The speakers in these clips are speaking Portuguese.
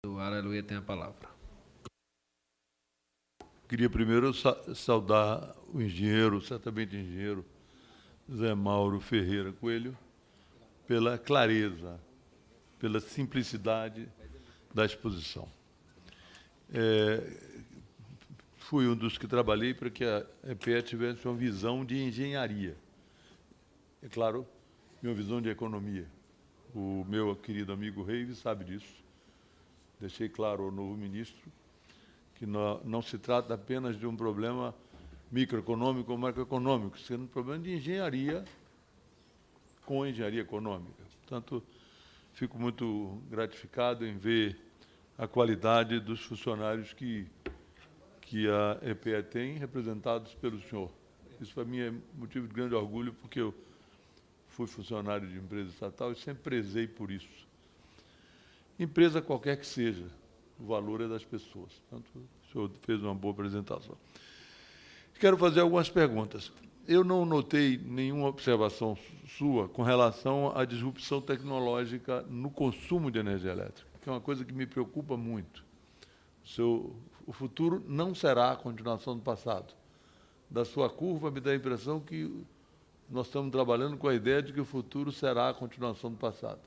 O Aleluia tem a palavra. Queria primeiro saudar o engenheiro, certamente engenheiro, Zé Mauro Ferreira Coelho, pela clareza, pela simplicidade da exposição. Fui um dos que trabalhei para que a EPE tivesse uma visão de engenharia. É claro, uma visão de economia. O meu querido amigo Reives sabe disso. Deixei claro ao novo ministro que não se trata apenas de um problema microeconômico ou macroeconômico, sendo um problema de engenharia com engenharia econômica. Portanto, fico muito gratificado em ver a qualidade dos funcionários que a EPE tem, representados pelo senhor. Isso, para mim, é motivo de grande orgulho, porque eu fui funcionário de empresa estatal e sempre prezei por isso. Empresa qualquer que seja, o valor é das pessoas. Portanto, o senhor fez uma boa apresentação. Quero fazer algumas perguntas. Eu não notei nenhuma observação sua com relação à disrupção tecnológica no consumo de energia elétrica, que é uma coisa que me preocupa muito. O futuro não será a continuação do passado. Da sua curva, me dá a impressão que nós estamos trabalhando com a ideia de que o futuro será a continuação do passado.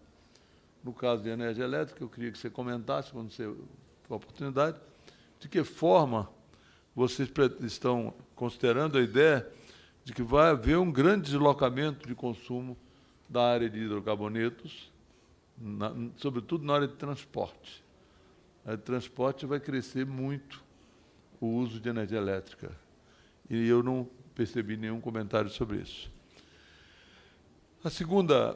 No caso de energia elétrica, eu queria que você comentasse, quando você for a oportunidade, de que forma vocês estão considerando a ideia de que vai haver um grande deslocamento de consumo da área de hidrocarbonetos, sobretudo na área de transporte. A área de transporte vai crescer muito o uso de energia elétrica. E eu não percebi nenhum comentário sobre isso. A segunda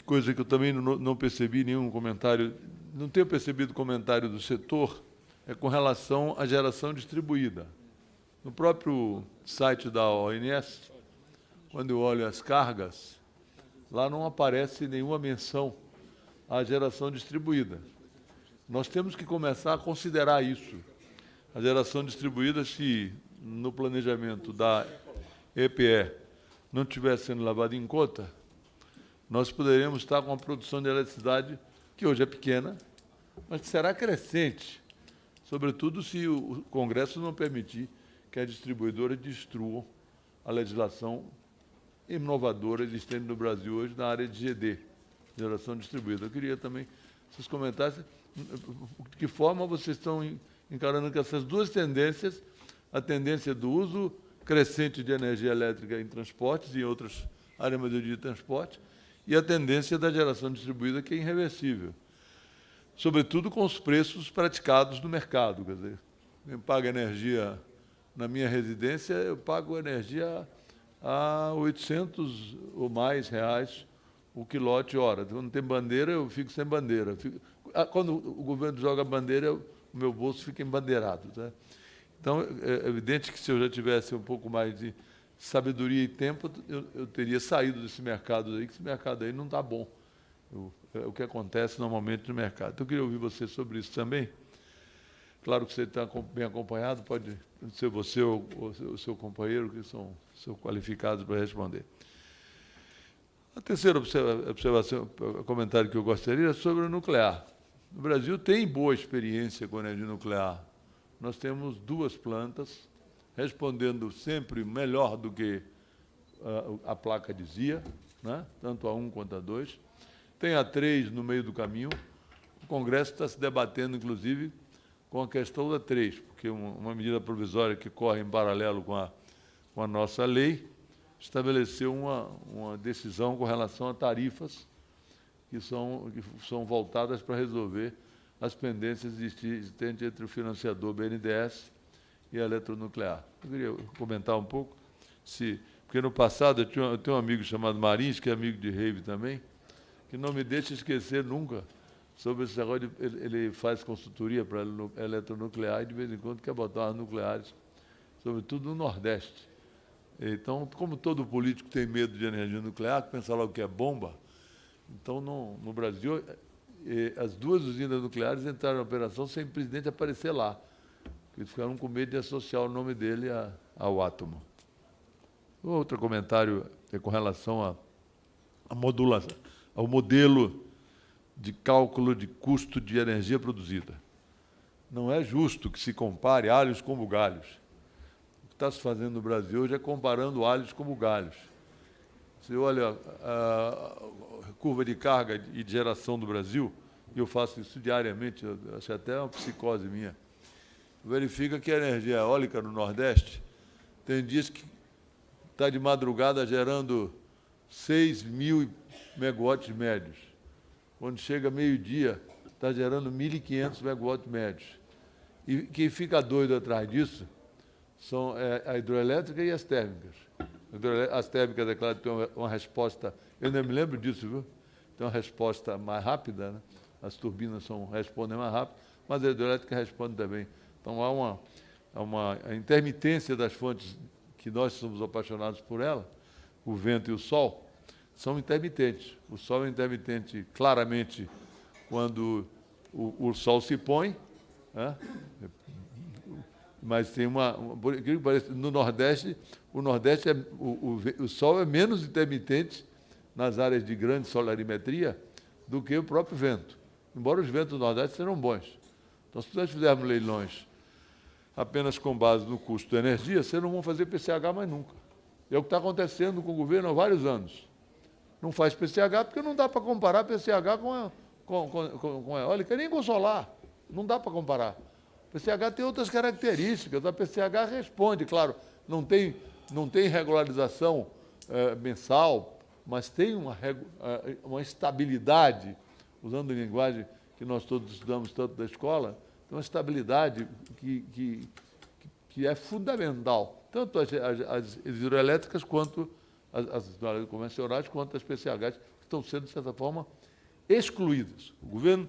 coisa que eu também não percebi nenhum comentário, não tenho percebido comentário do setor, é com relação à geração distribuída. No próprio site da ONS, quando eu olho as cargas, lá não aparece nenhuma menção à geração distribuída. Nós temos que começar a considerar isso. A geração distribuída, se no planejamento da EPE não estiver sendo levado em conta, nós poderíamos estar com uma produção de eletricidade que hoje é pequena, mas que será crescente, sobretudo se o Congresso não permitir que as distribuidoras destruam a legislação inovadora existente no Brasil hoje na área de GD, geração distribuída. Eu queria também que vocês comentassem de que forma vocês estão encarando que essas duas tendências, a tendência do uso crescente de energia elétrica em transportes e em outras áreas de transporte, e a tendência da geração distribuída, que é irreversível, sobretudo com os preços praticados no mercado. Quer dizer, quem paga energia na minha residência, eu pago energia a 800 ou mais reais o quilowatt-hora. Quando tem bandeira, eu fico sem bandeira. Quando o governo joga bandeira, o meu bolso fica embandeirado. Tá? Então, é evidente que se eu já tivesse um pouco mais de sabedoria e tempo, eu teria saído desse mercado aí, que esse mercado aí não está bom. É o que acontece normalmente no mercado. Então, eu queria ouvir você sobre isso também. Claro que você está bem acompanhado, pode ser você ou o seu companheiro, que são qualificados para responder. A terceira observação, comentário que eu gostaria é sobre o nuclear. O Brasil tem boa experiência com energia nuclear. Nós temos 2 plantas, respondendo sempre melhor do que a placa dizia, né? Tanto a 1 quanto a 2. Tem a 3 no meio do caminho. O Congresso está se debatendo, inclusive, com a questão da 3, porque uma medida provisória que corre em paralelo com a nossa lei estabeleceu uma decisão com relação a tarifas que são voltadas para resolver as pendências existentes entre o financiador BNDES e a Eletronuclear. Eu queria comentar um pouco, porque no passado eu tenho um amigo chamado Marins, que é amigo de Reive também, que não me deixa esquecer nunca sobre esse negócio. Ele faz consultoria para a Eletronuclear e, de vez em quando, quer botar as nucleares, sobretudo no Nordeste. Então, como todo político tem medo de energia nuclear, pensa logo que é bomba, então, no Brasil, as 2 usinas nucleares entraram em operação sem o presidente aparecer lá. Eles ficaram com medo de associar o nome dele ao átomo. Outro comentário é com relação à modulação, ao modelo de cálculo de custo de energia produzida. não é justo que se compare alhos com bugalhos. O que está se fazendo no Brasil hoje é comparando alhos com bugalhos. Você olha a curva de carga e de geração do Brasil, e eu faço isso diariamente, acho até uma psicose minha, verifica que a energia eólica no Nordeste tem dias que está de madrugada gerando 6.000 megawatts médios. Quando chega meio-dia, está gerando 1.500 megawatts médios. E quem fica doido atrás disso são a hidroelétrica e as térmicas. As térmicas, é claro, têm uma resposta, eu nem me lembro disso, viu? Tem uma resposta mais rápida, né? As turbinas respondem mais rápido, mas a hidrelétrica responde também. Então, há uma intermitência das fontes que nós somos apaixonados por ela, o vento e o sol, são intermitentes. O sol é intermitente claramente quando o sol se põe, né? Mas tem no Nordeste, o sol é menos intermitente nas áreas de grande solarimetria do que o próprio vento, embora os ventos do Nordeste sejam bons. Então, se nós fizermos leilões apenas com base no custo da energia, vocês não vão fazer PCH mais nunca. É o que está acontecendo com o governo há vários anos. Não faz PCH porque não dá para comparar PCH com a eólica, nem com solar. Não dá para comparar. PCH tem outras características, a PCH responde, claro, não tem regularização mensal, mas tem uma estabilidade, usando a linguagem que nós todos estudamos tanto da escola, tem uma estabilidade que é fundamental, tanto as hidroelétricas quanto as convencionais, quanto as PCHs, que estão sendo, de certa forma, excluídas. O governo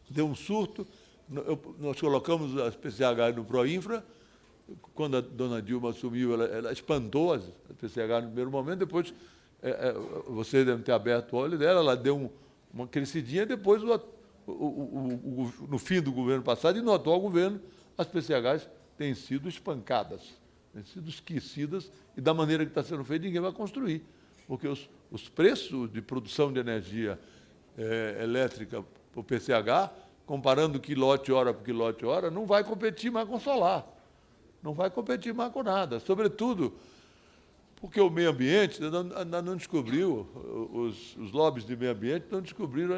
deu um surto. Nós colocamos as PCH no Proinfra, quando a dona Dilma assumiu, ela espantou as PCH no primeiro momento, depois vocês devem ter aberto o olho dela, ela deu uma crescidinha, depois, no fim do governo passado e no atual governo, as PCHs têm sido espancadas, têm sido esquecidas, e da maneira que está sendo feito, ninguém vai construir, porque os preços de produção de energia elétrica por PCH, comparando quilowatt-hora por quilowatt-hora, não vai competir mais com solar, não vai competir mais com nada, sobretudo porque o meio ambiente ainda não descobriu, os lobbies de meio ambiente não descobriram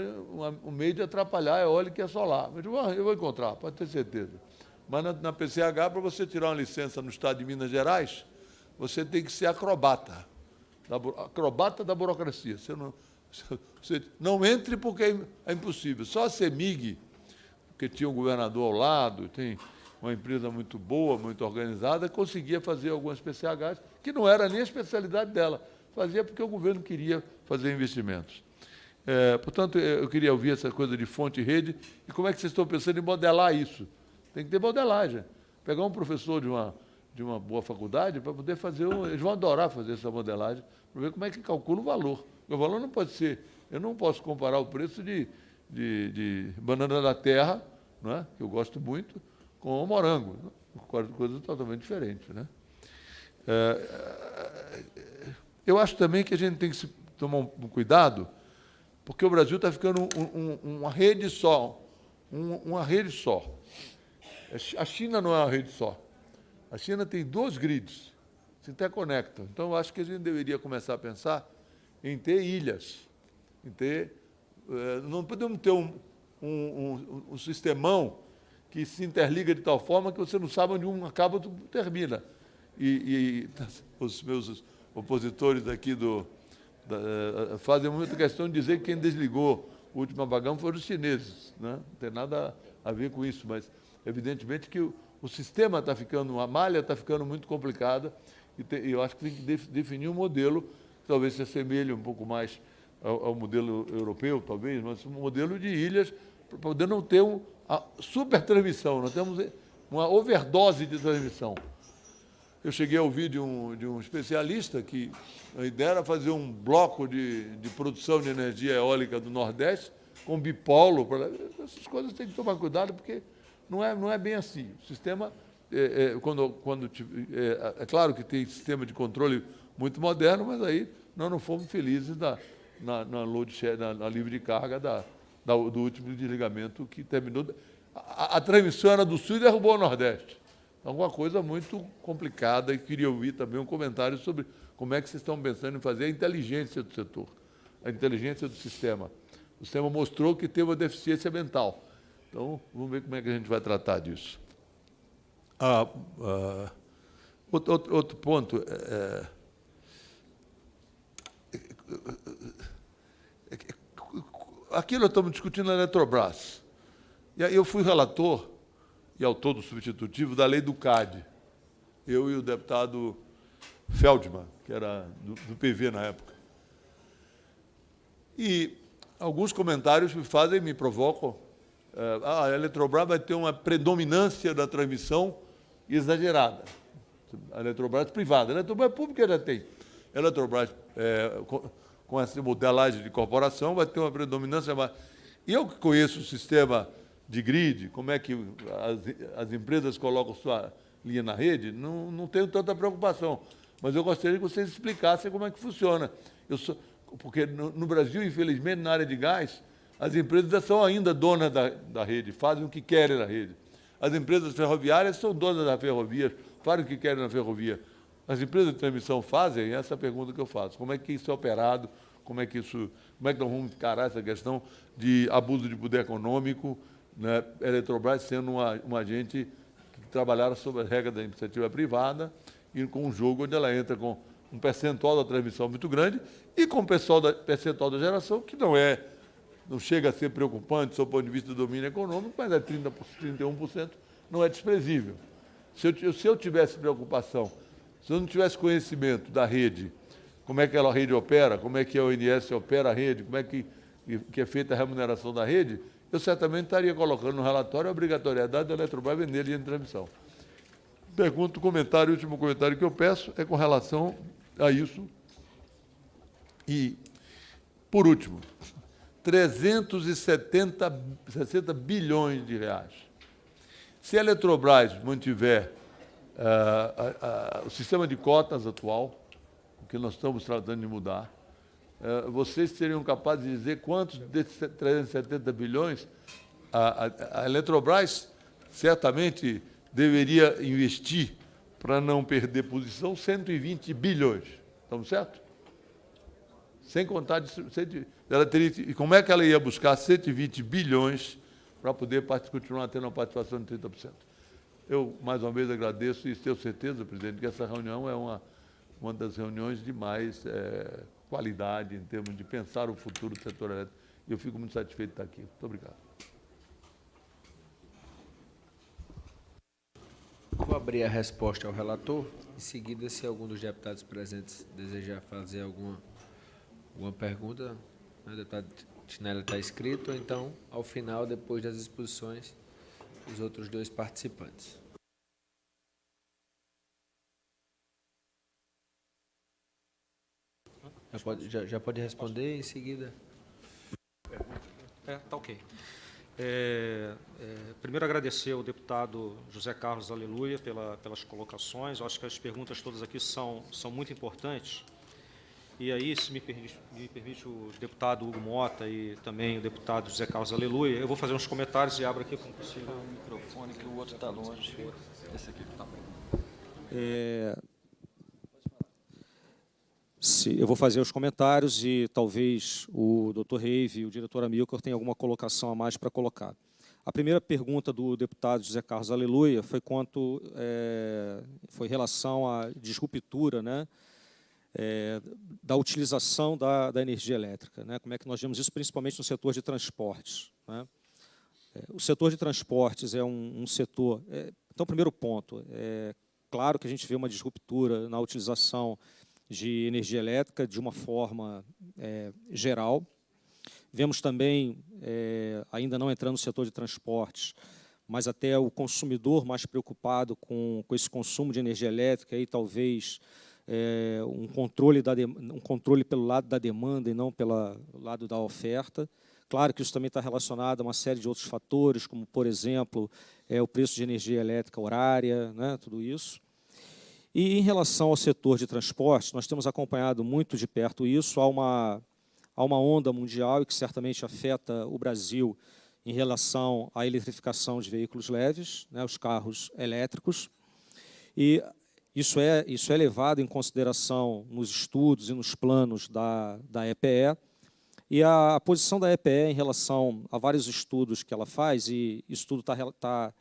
um meio de atrapalhar a eólica e a solar. Mas eu vou encontrar, pode ter certeza. Mas na PCH, para você tirar uma licença no estado de Minas Gerais, você tem que ser acrobata da burocracia. Você não entre porque é impossível. Só a CEMIG, porque tinha um governador ao lado, tem uma empresa muito boa, muito organizada, conseguia fazer algumas PCHs, que não era nem a especialidade dela. Fazia porque o governo queria fazer investimentos. Portanto, eu queria ouvir essa coisa de fonte e rede, e como é que vocês estão pensando em modelar isso? Tem que ter modelagem. Pegar um professor de uma boa faculdade para poder fazer, eles vão adorar fazer essa modelagem, para ver como é que calcula o valor. O valor não pode ser, eu não posso comparar o preço de banana da terra, não é? Que eu gosto muito, com o morango, coisas totalmente diferentes, né? Eu acho também que a gente tem que tomar um cuidado, porque o Brasil está ficando uma rede só, uma rede só. A China não é uma rede só. A China tem 2 grids, se interconectam. Então, eu acho que a gente deveria começar a pensar em ter ilhas, não podemos ter um sistemão que se interliga de tal forma que você não sabe onde um acaba e outro termina. E os meus opositores aqui fazem muita questão de dizer que quem desligou o último apagão foram os chineses, né? Não tem nada a ver com isso, mas evidentemente que o sistema está ficando, a malha está ficando muito complicada, e eu acho que tem que definir um modelo que talvez se assemelhe um pouco mais ao modelo europeu, talvez, mas um modelo de ilhas, para poder não ter a supertransmissão. Nós temos uma overdose de transmissão. Eu cheguei a ouvir de um especialista que a ideia era fazer um bloco de produção de energia eólica do Nordeste com bipolo. Essas coisas tem que tomar cuidado, porque não é bem assim. O sistema, é claro que tem sistema de controle muito moderno, mas aí nós não fomos felizes na livre de carga do último desligamento que terminou. a transmissão era do Sul e derrubou o Nordeste. Alguma coisa muito complicada, e queria ouvir também um comentário sobre como é que vocês estão pensando em fazer a inteligência do setor, a inteligência do sistema. O sistema mostrou que teve uma deficiência mental. Então, vamos ver como é que a gente vai tratar disso. Outro ponto. Aqui nós estamos discutindo a Eletrobras. E aí eu fui relator e autor do substitutivo da lei do CAD. Eu e o deputado Feldman, que era do PV na época. E alguns comentários me provocam. A Eletrobras vai ter uma predominância da transmissão exagerada. A Eletrobras privada. A Eletrobras pública já tem. A Eletrobras, com essa modelagem de corporação, vai ter uma predominância maior. E eu que conheço o sistema de grid, como é que as empresas colocam sua linha na rede, não tenho tanta preocupação. Mas eu gostaria que vocês explicassem como é que funciona. Porque no Brasil, infelizmente, na área de gás, as empresas são ainda donas da rede, fazem o que querem na rede. As empresas ferroviárias são donas da ferrovia, fazem o que querem na ferrovia. As empresas de transmissão fazem? Essa é a pergunta que eu faço. Como é que isso é operado? Como é que nós vamos encarar essa questão de abuso de poder econômico, né? A Eletrobras sendo um agente que trabalhava sob a regra da iniciativa privada e com um jogo onde ela entra com um percentual da transmissão muito grande e com um percentual da geração que não chega a ser preocupante sob o ponto de vista do domínio econômico, mas é 31%, não é desprezível. Se eu tivesse preocupação, se eu não tivesse conhecimento da rede, como é que a rede opera, como é que a ONS opera a rede, como é que é feita a remuneração da rede, eu certamente estaria colocando no relatório a obrigatoriedade da Eletrobras vender linha de transmissão. O último comentário que eu peço é com relação a isso. E, por último, 360 bilhões de reais. Se a Eletrobras mantiver o sistema de cotas atual, o que nós estamos tratando de mudar, vocês seriam capazes de dizer quantos desses 370 bilhões a Eletrobras certamente deveria investir para não perder posição? 120 bilhões. Estamos certos? Sem contar ela teria, e como é que ela ia buscar 120 bilhões para poder continuar tendo uma participação de 30%? Eu, mais uma vez, agradeço e tenho certeza, presidente, que essa reunião é uma das reuniões de mais qualidade em termos de pensar o futuro do setor elétrico. E eu fico muito satisfeito de estar aqui. Muito obrigado. Vou abrir a resposta ao relator. Em seguida, se algum dos deputados presentes desejar fazer alguma pergunta, o deputado Tinelli está inscrito, ou então, ao final, depois das exposições, os outros dois participantes. Já pode responder em seguida. Tá ok. Primeiro, agradecer ao deputado José Carlos Aleluia pelas colocações. Eu acho que as perguntas todas aqui são muito importantes. E aí, se me permite o deputado Hugo Mota e também o deputado José Carlos Aleluia, eu vou fazer uns comentários e abro aqui como possível. O microfone, que o outro está longe. Esse aqui está bem. Eu vou fazer os comentários e talvez o doutor Reive e o diretor Amilcar tenham alguma colocação a mais para colocar. A primeira pergunta do deputado José Carlos Aleluia foi foi em relação à disruptura, né, da utilização da energia elétrica, né? Como é que nós vemos isso, principalmente no setor de transportes, né? O setor de transportes é um setor... Então, primeiro ponto, claro que a gente vê uma disruptura na utilização de energia elétrica de uma forma geral. Vemos também, ainda não entrando no setor de transportes, mas até o consumidor mais preocupado com esse consumo de energia elétrica, e talvez um controle pelo lado da demanda e não pelo lado da oferta. Claro que isso também está relacionado a uma série de outros fatores, como, por exemplo, o preço de energia elétrica horária, né, tudo isso. E, em relação ao setor de transportes, nós temos acompanhado muito de perto isso. Há uma onda mundial e que certamente afeta o Brasil em relação à eletrificação de veículos leves, né, os carros elétricos, e isso é levado em consideração nos estudos e nos planos da EPE, e a posição da EPE em relação a vários estudos que ela faz, e isso tudo está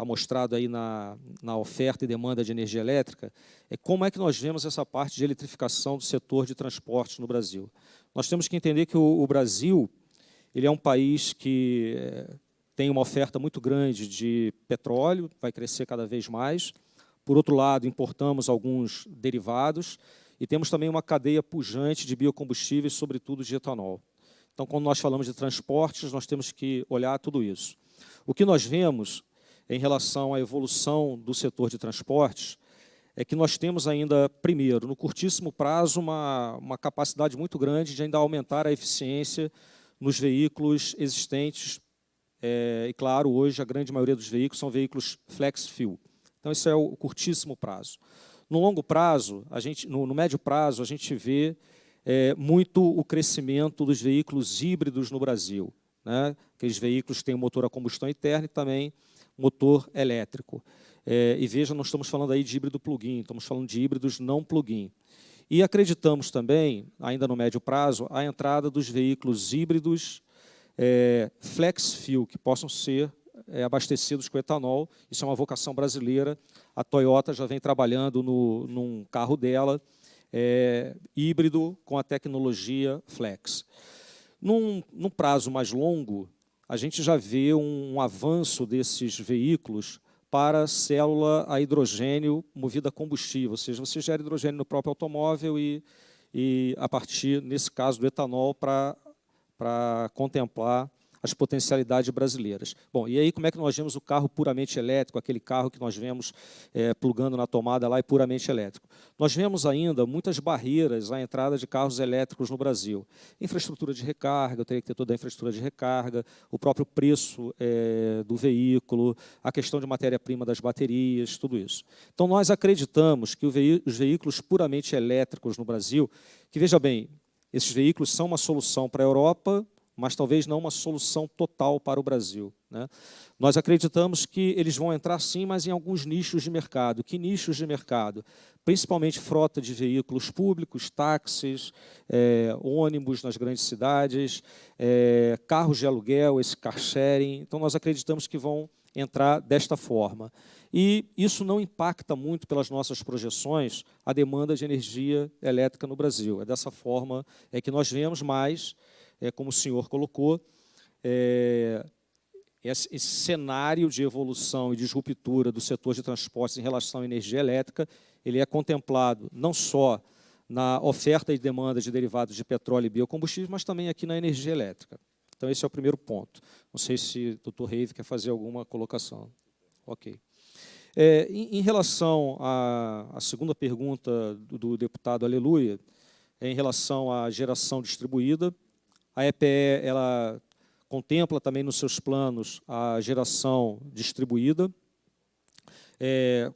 mostrado aí na oferta e demanda de energia elétrica, é como é que nós vemos essa parte de eletrificação do setor de transportes no Brasil. Nós temos que entender que o Brasil ele é um país que tem uma oferta muito grande de petróleo, vai crescer cada vez mais. Por outro lado, importamos alguns derivados e temos também uma cadeia pujante de biocombustíveis, sobretudo de etanol. Então, quando nós falamos de transportes, nós temos que olhar tudo isso. O que nós vemos em relação à evolução do setor de transportes é que nós temos ainda, primeiro, no curtíssimo prazo, uma capacidade muito grande de ainda aumentar a eficiência nos veículos existentes. E, claro, hoje a grande maioria dos veículos são veículos flex-fuel. Então, esse é o curtíssimo prazo. No longo prazo, no médio prazo, a gente vê muito o crescimento dos veículos híbridos no Brasil, né? Aqueles veículos que têm motor a combustão interna e também motor elétrico. E veja, não estamos falando aí de híbrido plug-in, estamos falando de híbridos não plug-in. E acreditamos também, ainda no médio prazo, a entrada dos veículos híbridos flex-fuel, que possam ser abastecidos com etanol. Isso é uma vocação brasileira. A Toyota já vem trabalhando num carro dela, híbrido com a tecnologia flex. Num prazo mais longo, a gente já vê um avanço desses veículos para célula a hidrogênio movida a combustível, ou seja, você gera hidrogênio no próprio automóvel e a partir, nesse caso, do etanol para contemplar as potencialidades brasileiras. Bom, e aí como é que nós vemos o carro puramente elétrico, aquele carro que nós vemos plugando na tomada lá e puramente elétrico? Nós vemos ainda muitas barreiras à entrada de carros elétricos no Brasil. Infraestrutura de recarga, eu teria que ter toda a infraestrutura de recarga, o próprio preço do veículo, a questão de matéria-prima das baterias, tudo isso. Então, nós acreditamos que os veículos puramente elétricos no Brasil, que, veja bem, esses veículos são uma solução para a Europa, mas talvez não uma solução total para o Brasil, né? Nós acreditamos que eles vão entrar sim, mas em alguns nichos de mercado. Que nichos de mercado? Principalmente frota de veículos públicos, táxis, ônibus nas grandes cidades, carros de aluguel, esse car sharing. Então, nós acreditamos que vão entrar desta forma. E isso não impacta muito, pelas nossas projeções, a demanda de energia elétrica no Brasil. É dessa forma que nós vemos, mais como o senhor colocou, esse cenário de evolução e de ruptura do setor de transportes em relação à energia elétrica, ele é contemplado não só na oferta e demanda de derivados de petróleo e biocombustíveis, mas também aqui na energia elétrica. Então, esse é o primeiro ponto. Não sei se o Dr. Reive quer fazer alguma colocação. Ok. Em relação à segunda pergunta do deputado Aleluia, em relação à geração distribuída, a EPE ela contempla também nos seus planos a geração distribuída.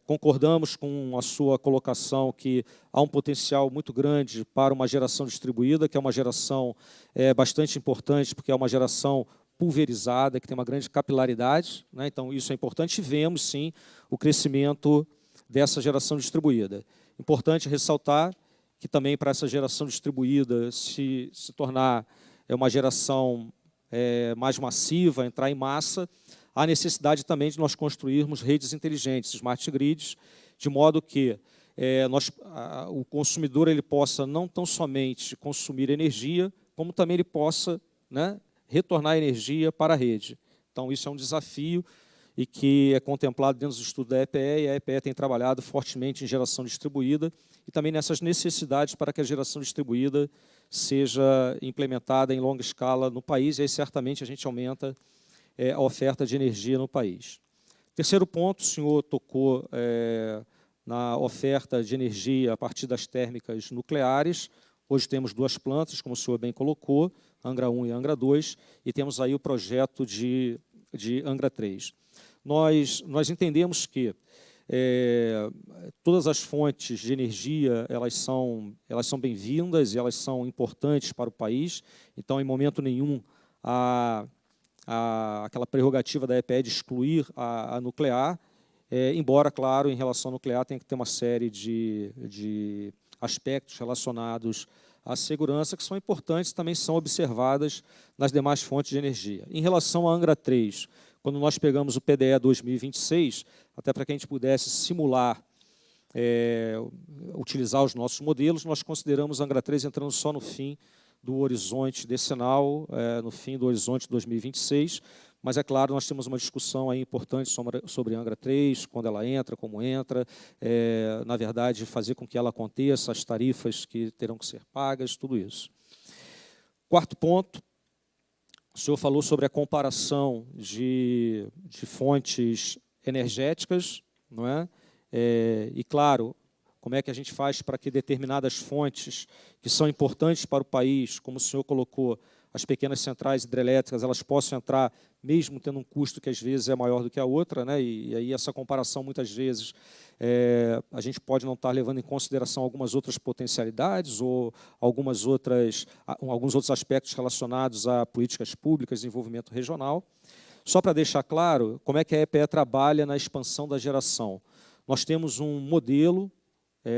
Concordamos com a sua colocação que há um potencial muito grande para uma geração distribuída, que é uma geração bastante importante, porque é uma geração pulverizada, que tem uma grande capilaridade, né? Então, isso é importante e vemos, sim, o crescimento dessa geração distribuída. Importante ressaltar que também para essa geração distribuída se tornar uma geração mais massiva, entrar em massa, há necessidade também de nós construirmos redes inteligentes, smart grids, de modo que o consumidor ele possa não tão somente consumir energia, como também ele possa, né, retornar energia para a rede. Então, isso é um desafio e que é contemplado dentro dos estudos da EPE, e a EPE tem trabalhado fortemente em geração distribuída e também nessas necessidades para que a geração distribuída seja implementada em longa escala no país, e aí certamente a gente aumenta a oferta de energia no país. Terceiro ponto, o senhor tocou na oferta de energia a partir das térmicas nucleares. Hoje temos duas plantas, como o senhor bem colocou, Angra 1 e Angra 2, e temos aí o projeto de Angra 3. Nós entendemos que todas as fontes de energia elas são bem-vindas e elas são importantes para o país. Então, em momento nenhum, a aquela prerrogativa da EPE de excluir a nuclear, embora, claro, em relação ao nuclear tem que ter uma série de aspectos relacionados à segurança que são importantes, também são observadas nas demais fontes de energia. Em relação à Angra 3, quando nós pegamos o PDE 2026, até para que a gente pudesse simular, utilizar os nossos modelos, nós consideramos a Angra 3 entrando só no fim do horizonte decenal, no fim do horizonte 2026, mas, é claro, nós temos uma discussão aí importante sobre a Angra 3, quando ela entra, como entra, na verdade, fazer com que ela aconteça, as tarifas que terão que ser pagas, tudo isso. Quarto ponto, o senhor falou sobre a comparação de fontes energéticas, não é? E, claro, como é que a gente faz para que determinadas fontes que são importantes para o país, como o senhor colocou, as pequenas centrais hidrelétricas, elas possam entrar, mesmo tendo um custo que às vezes é maior do que a outra, né? E aí essa comparação, muitas vezes, a gente pode não estar levando em consideração algumas outras potencialidades ou alguns outros aspectos relacionados a políticas públicas, desenvolvimento regional. Só para deixar claro, como é que a EPE trabalha na expansão da geração. Nós temos um modelo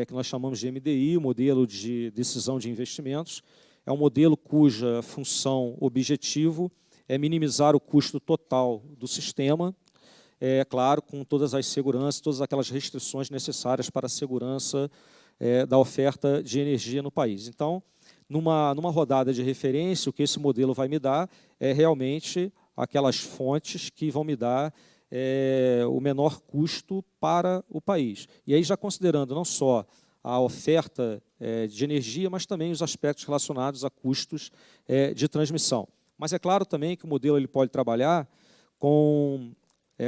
que nós chamamos de MDI, modelo de decisão de investimentos. É um modelo cuja função, objetivo, é minimizar o custo total do sistema, claro, com todas as seguranças, todas aquelas restrições necessárias para a segurança da oferta de energia no país. Então, numa rodada de referência, o que esse modelo vai me dar é realmente aquelas fontes que vão me dar o menor custo para o país. E aí, já considerando não só a oferta de energia, mas também os aspectos relacionados a custos de transmissão. Mas é claro também que o modelo ele pode trabalhar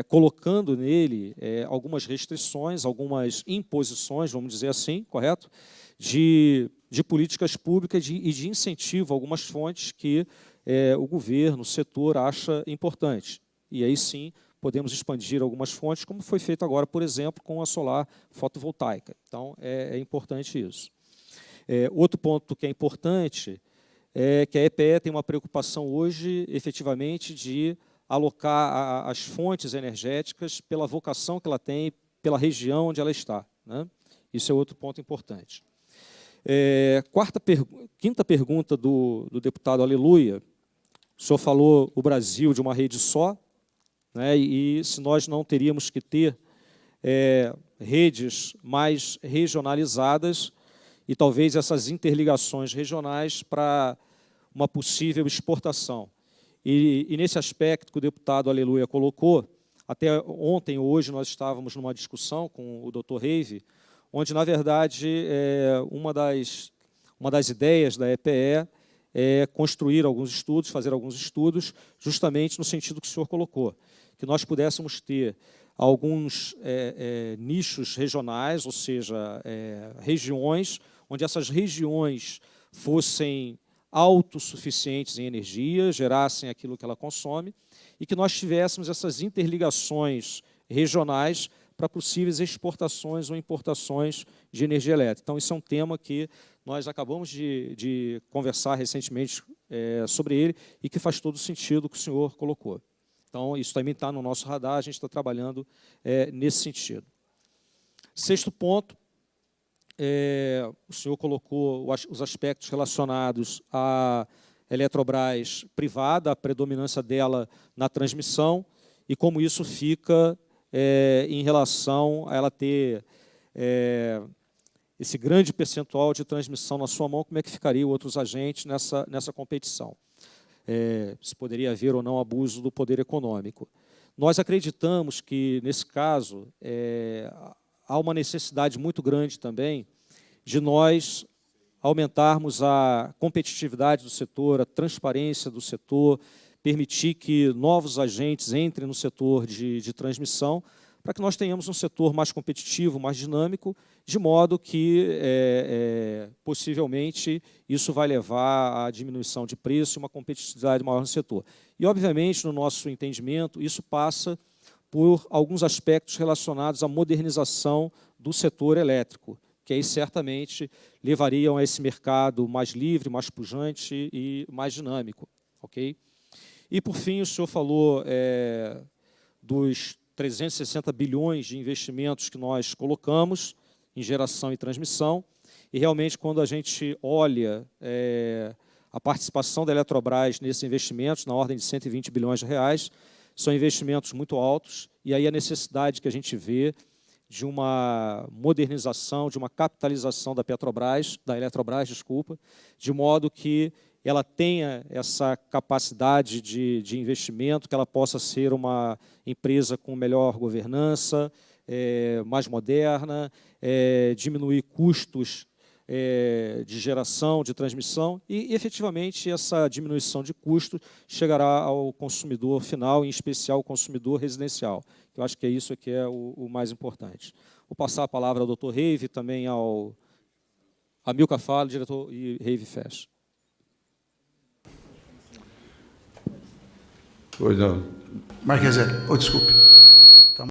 colocando nele algumas restrições, algumas imposições, vamos dizer assim, correto? De políticas públicas e de incentivo a algumas fontes que o governo, o setor, acha importante. E aí sim podemos expandir algumas fontes, como foi feito agora, por exemplo, com a solar fotovoltaica. Então, é importante isso. Outro ponto que é importante é que a EPE tem uma preocupação hoje, efetivamente, de alocar as fontes energéticas pela vocação que ela tem, pela região onde ela está, né? Isso é outro ponto importante. Quinta pergunta do deputado Aleluia. O senhor falou o Brasil de uma rede só, né? E se nós não teríamos que ter redes mais regionalizadas e talvez essas interligações regionais para uma possível exportação. E nesse aspecto que o deputado Aleluia colocou, até ontem ou hoje nós estávamos numa discussão com o Dr. Reive, onde, na verdade, uma das ideias da EPE é construir alguns estudos, fazer alguns estudos, justamente no sentido que o senhor colocou, que nós pudéssemos ter alguns nichos regionais, ou seja, regiões, onde essas regiões fossem autossuficientes em energia, gerassem aquilo que ela consome, e que nós tivéssemos essas interligações regionais para possíveis exportações ou importações de energia elétrica. Então, isso é um tema que nós acabamos de conversar recentemente sobre ele e que faz todo sentido o que o senhor colocou. Então, isso também está no nosso radar, a gente está trabalhando nesse sentido. Sexto ponto, o senhor colocou os aspectos relacionados à Eletrobras privada, a predominância dela na transmissão, e como isso fica em relação a ela ter esse grande percentual de transmissão na sua mão, como é que ficariam outros agentes nessa competição? Se poderia haver ou não abuso do poder econômico. Nós acreditamos que, nesse caso, há uma necessidade muito grande também de nós aumentarmos a competitividade do setor, a transparência do setor, permitir que novos agentes entrem no setor de transmissão, para que nós tenhamos um setor mais competitivo, mais dinâmico, de modo que, possivelmente, isso vai levar à diminuição de preço e uma competitividade maior no setor. E, obviamente, no nosso entendimento, isso passa por alguns aspectos relacionados à modernização do setor elétrico, que aí certamente levariam a esse mercado mais livre, mais pujante e mais dinâmico. Okay? E, por fim, o senhor falou dos 360 bilhões de investimentos que nós colocamos em geração e transmissão, e realmente, quando a gente olha a participação da Eletrobras nesses investimentos, na ordem de 120 bilhões de reais, são investimentos muito altos, e aí a necessidade que a gente vê de uma modernização, de uma capitalização da Petrobras, da Eletrobras, desculpa, de modo que ela tenha essa capacidade de investimento, que ela possa ser uma empresa com melhor governança, mais moderna, diminuir custos de geração, de transmissão, e, efetivamente, essa diminuição de custos chegará ao consumidor final, em especial ao consumidor residencial. Eu acho que é isso que é o mais importante. Vou passar a palavra ao Dr. Reive, também ao Amilcar Fala, diretor, e Reive fecha. Pois não. Marqueselli, desculpe.